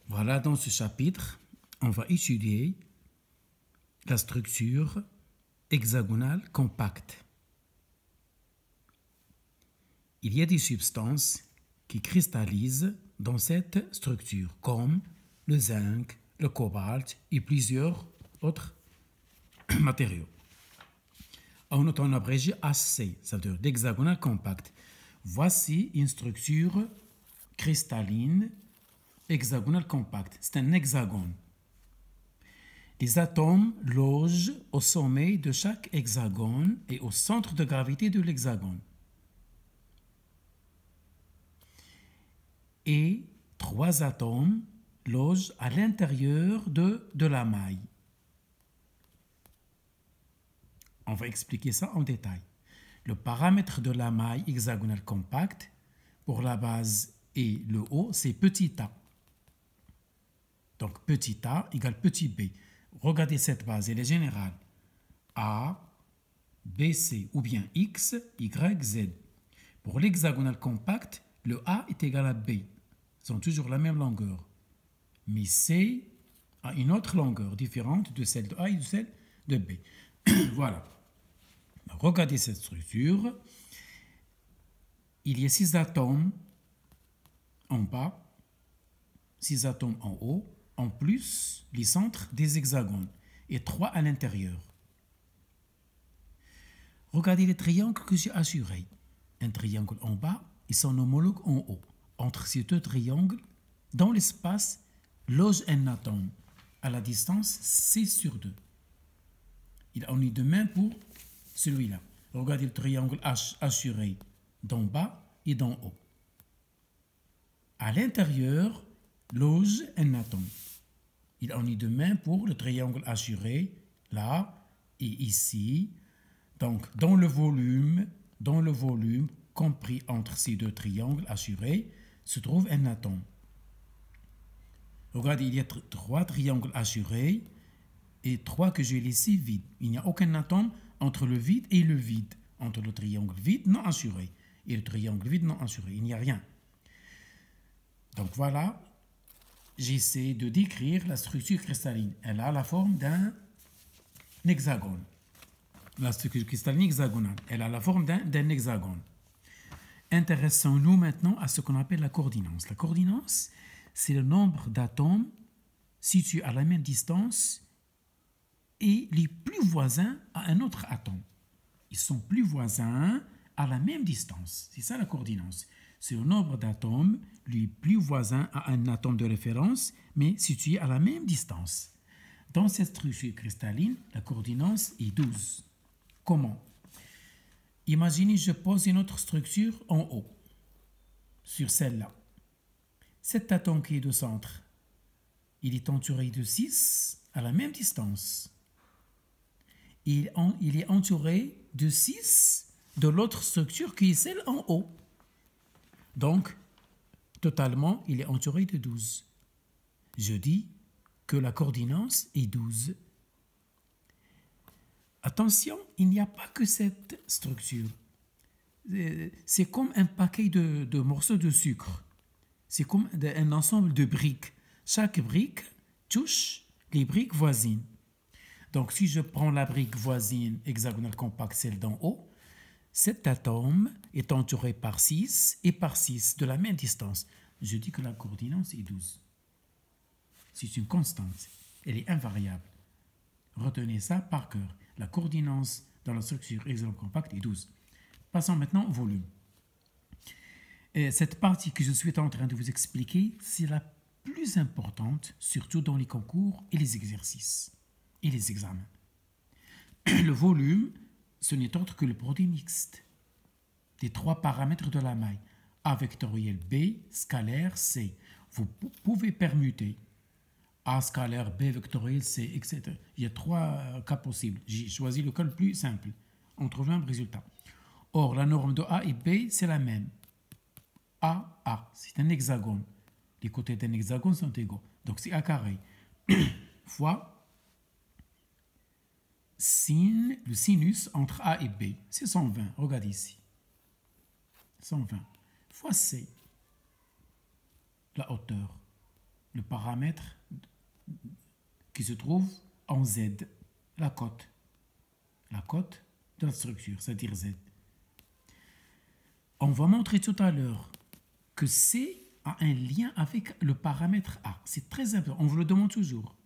Voilà, dans ce chapitre, on va étudier la structure hexagonale compacte. Il y a des substances qui cristallisent dans cette structure, comme le zinc, le cobalt et plusieurs autres matériaux. On entend abrégé HC, ça veut dire d'hexagonale compacte. Voici une structure cristalline hexagonale compacte. C'est un hexagone. Les atomes logent au sommet de chaque hexagone et au centre de gravité de l'hexagone. Et 3 atomes logent à l'intérieur de la maille. On va expliquer ça en détail. Le paramètre de la maille hexagonale compacte pour la base et le haut, c'est petit a. Donc petit a égale petit b. Regardez cette base, elle est générale. A, B, C ou bien X, Y, Z. Pour l'hexagonale compacte, le A est égal à B. Ils ont toujours la même longueur. Mais C a une autre longueur différente de celle de A et de celle de B. Voilà. Regardez cette structure. Il y a 6 atomes en bas, 6 atomes en haut, en plus les centres des hexagones et 3 à l'intérieur. Regardez les triangles que j'ai assurés. Un triangle en bas et son homologue en haut. Entre ces deux triangles, dans l'espace, loge un atome à la distance C/2. Il en est de même pour celui-là. Regardez le triangle H assuré d'en bas et d'en haut. À l'intérieur, loge un atome. Il en est de même pour le triangle assuré, là et ici. Donc, dans le volume compris entre ces deux triangles assurés, se trouve un atome. Regardez, il y a 3 triangles assurés et 3 que j'ai laissés vides. Il n'y a aucun atome entre le vide et le vide. Entre le triangle vide non assuré et le triangle vide non assuré. Il n'y a rien. Donc voilà, j'essaie de décrire la structure cristalline. Elle a la forme d'un hexagone. La structure cristalline hexagonale, elle a la forme d'un hexagone. Intéressons-nous maintenant à ce qu'on appelle la coordinance. La coordinance, c'est le nombre d'atomes situés à la même distance et les plus voisins à un autre atome. Ils sont plus voisins à la même distance. C'est ça la coordinance. C'est le nombre d'atomes les plus voisins à un atome de référence, mais situés à la même distance. Dans cette structure cristalline, la coordinance est 12. Comment? Imaginez, je pose une autre structure en haut, sur celle-là. Cet atome qui est de centre, il est entouré de 6 à la même distance. Il est entouré de 6 de l'autre structure qui est celle en haut. Donc, totalement, il est entouré de 12. Je dis que la coordinance est 12. Attention, il n'y a pas que cette structure. C'est comme un paquet de morceaux de sucre. C'est comme un ensemble de briques. Chaque brique touche les briques voisines. Donc, si je prends la brique voisine hexagonale compacte, celle d'en haut, cet atome est entouré par 6 et par 6 de la même distance. Je dis que la coordinance est 12. C'est une constante. Elle est invariable. Retenez ça par cœur. La coordinance dans la structure hexagonale compacte est 12. Passons maintenant au volume. Et cette partie que je suis en train de vous expliquer, c'est la plus importante, surtout dans les concours et les exercices et les examens. Le volume, ce n'est autre que le produit mixte des 3 paramètres de la maille. A vectoriel B, scalaire C. Vous pouvez permuter A scalaire, B vectoriel, C, etc. Il y a 3 cas possibles. J'ai choisi le cas le plus simple. On trouve le même résultat. Or, la norme de A et B, c'est la même. A, c'est un hexagone. Les côtés d'un hexagone sont égaux. Donc, c'est A carré fois le sinus entre A et B. C'est 120. Regardez ici. 120 fois C, la hauteur. le paramètre qui se trouve en Z, la cote de la structure, c'est-à-dire Z. On va montrer tout à l'heure que C a un lien avec le paramètre A. C'est très important, on vous le demande toujours.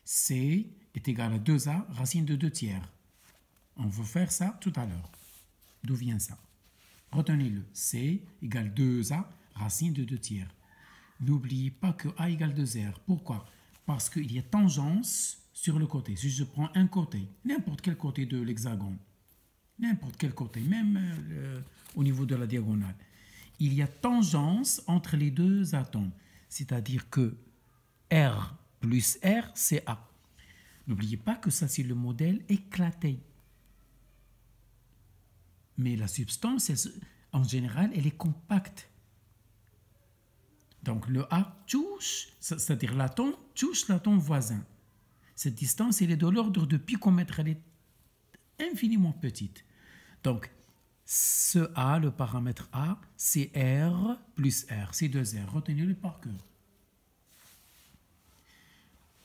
C est égal à 2A, racine de 2 tiers. On va faire ça tout à l'heure. D'où vient ça? Retenez-le. C égale 2A, racine de 2 tiers. N'oubliez pas que A égale 2R. Pourquoi? Parce qu'il y a tangence sur le côté. Si je prends un côté, n'importe quel côté de l'hexagone, n'importe quel côté, même au niveau de la diagonale, il y a tangence entre les deux atomes. C'est-à-dire que R plus R, c'est A. N'oubliez pas que ça, c'est le modèle éclaté. Mais la substance, en général, elle est compacte. Donc le A touche, c'est-à-dire l'atome, touche l'atome voisin. Cette distance, elle est de l'ordre de picomètre, elle est infiniment petite. Donc, ce A, le paramètre A, c'est R plus R, c'est 2R. Retenez-le par cœur.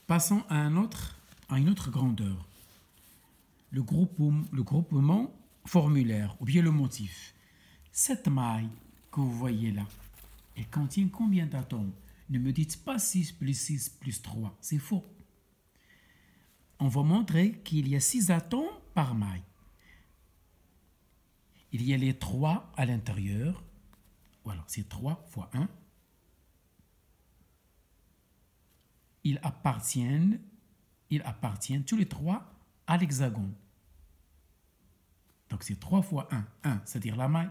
Passons à une autre grandeur. Le groupement formulaire ou bien le motif. Cette maille que vous voyez là, elle contient combien d'atomes? Ne me dites pas 6 plus 3, c'est faux. On va montrer qu'il y a 6 atomes par maille. Il y a les 3 à l'intérieur. Voilà, c'est 3 fois 1. Ils appartiennent tous les 3 à l'hexagone. Donc c'est 3 fois 1, 1, c'est-à-dire la maille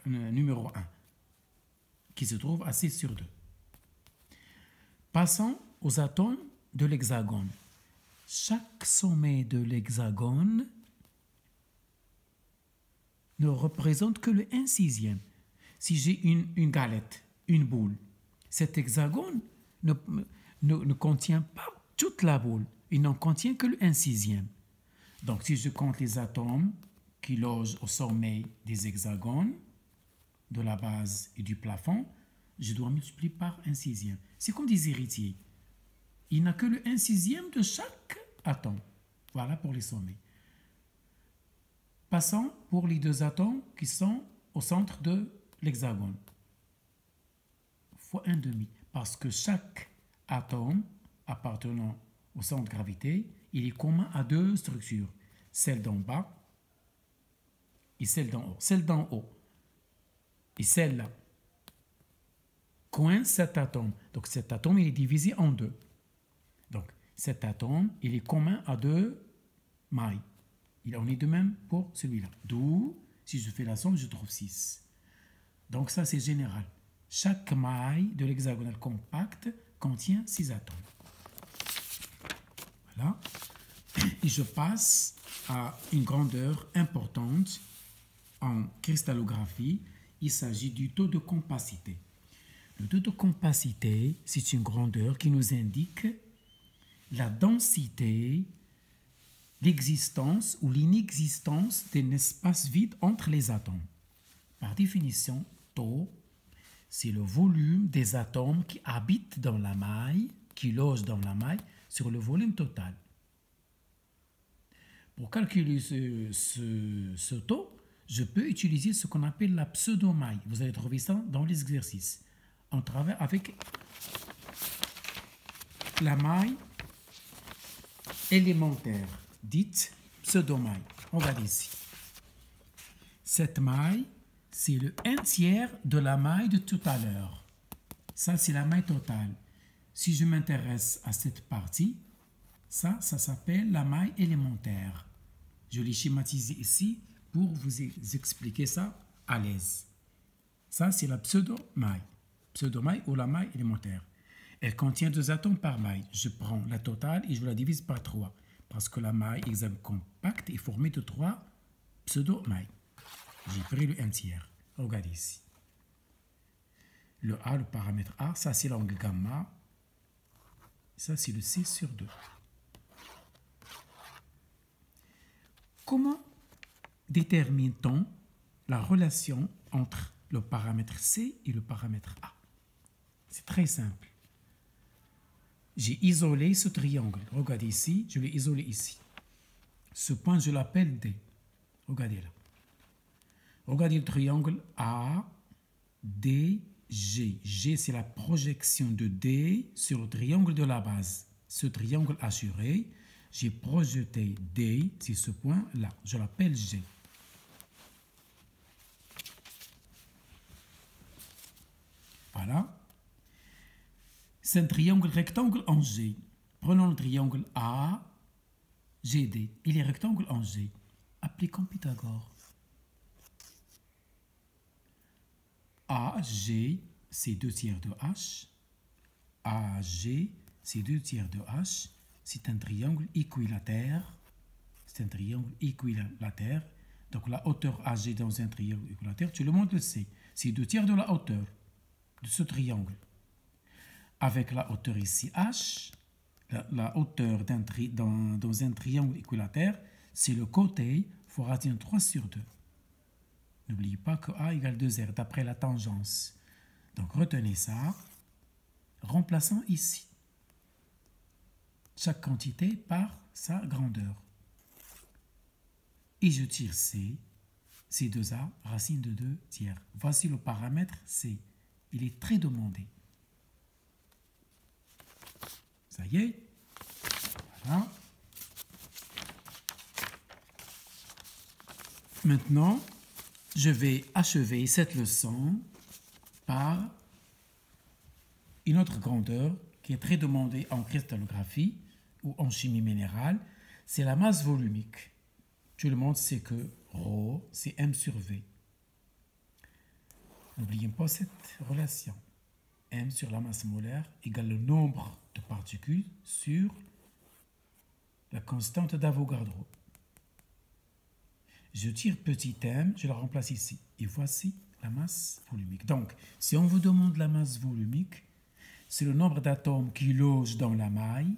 numéro 1, qui se trouve à 6 sur 2. Passons aux atomes de l'hexagone. Chaque sommet de l'hexagone ne représente que le 1/6. Si j'ai une galette, une boule, cet hexagone ne contient pas toute la boule, il n'en contient que le 1/6. Donc si je compte les atomes qui logent au sommet des hexagones, de la base et du plafond, je dois multiplier par 1/6. C'est comme des héritiers. Il n'a que le 1/6 de chaque atome. Voilà pour les sommets. Passons pour les 2 atomes qui sont au centre de l'hexagone. Fois 1/2. Parce que chaque atome appartenant au centre de gravité, il est commun à 2 structures. Celle d'en bas et celle d'en haut. Celle d'en haut et celle-là coince cet atome. Donc cet atome, il est divisé en 2. Donc cet atome, il est commun à 2 mailles. Il en est de même pour celui-là. D'où, si je fais la somme, je trouve 6. Donc ça, c'est général. Chaque maille de l'hexagonale compacte contient 6 atomes. Voilà. Et je passe à une grandeur importante en cristallographie. Il s'agit du taux de compacité. Le taux de compacité, c'est une grandeur qui nous indique la densité, l'existence ou l'inexistence d'un espace vide entre les atomes. Par définition, taux, c'est le volume des atomes qui habitent dans la maille, qui logent dans la maille, sur le volume total. Pour calculer ce taux, je peux utiliser ce qu'on appelle la pseudo-maille. Vous allez trouver ça dans les exercices. On travaille avec la maille élémentaire, dite pseudo-maille. Regardez ici. Cette maille, c'est le 1/3 de la maille de tout à l'heure. Ça, c'est la maille totale. Si je m'intéresse à cette partie, ça s'appelle la maille élémentaire. Je l'ai schématisé ici pour vous expliquer ça à l'aise. Ça, c'est la pseudo-maille. Pseudo-maille ou la maille élémentaire. Elle contient 2 atomes par maille. Je prends la totale et je la divise par 3. Parce que la maille hexagonale compacte est formée de 3 pseudo-mailles. J'ai pris le 1/3. Regardez ici. Le A, le paramètre A, ça c'est l'angle gamma. Ça c'est le 6 sur 2. Comment détermine-t-on la relation entre le paramètre C et le paramètre A? C'est très simple. J'ai isolé ce triangle. Regardez ici, je l'ai isolé ici. Ce point, je l'appelle D. Regardez là. Regardez le triangle A, D, G. G, c'est la projection de D sur le triangle de la base. Ce triangle assuré, j'ai projeté D, c'est ce point-là. Je l'appelle G. Voilà. C'est un triangle rectangle en G. Prenons le triangle A, GD. Il est rectangle en G. Appliquons Pythagore. AG, c'est 2 tiers de H. AG, c'est 2 tiers de H. C'est un triangle équilatère. C'est un triangle équilatère. Donc la hauteur AG dans un triangle équilatère, tout le monde le sait. C'est 2 tiers de la hauteur de ce triangle. Avec la hauteur ici H, la hauteur dans un triangle équilatère, c'est le côté fois radian 3 sur 2. N'oubliez pas que A égale 2R d'après la tangence. Donc retenez ça. Remplaçons ici chaque quantité par sa grandeur. Et je tire C, C2A, racine de 2 tiers. Voici le paramètre C. Il est très demandé. Ça y est. Voilà. Maintenant, je vais achever cette leçon par une autre grandeur qui est très demandée en cristallographie ou en chimie minérale, c'est la masse volumique. Tout le monde sait que ρ, c'est m sur v. N'oubliez pas cette relation. M sur la masse molaire égale le nombre de particules sur la constante d'Avogadro. Je tire petit m, je la remplace ici. Et voici la masse volumique. Donc, si on vous demande la masse volumique, c'est le nombre d'atomes qui logent dans la maille,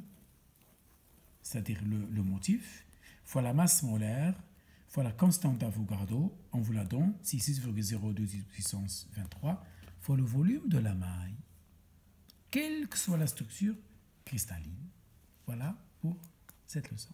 c'est-à-dire le motif, fois la masse molaire, fois la constante d'Avogadro, on vous la donne, c'est 6,02 puissance 23, fois le volume de la maille, quelle que soit la structure cristalline. Voilà pour cette leçon.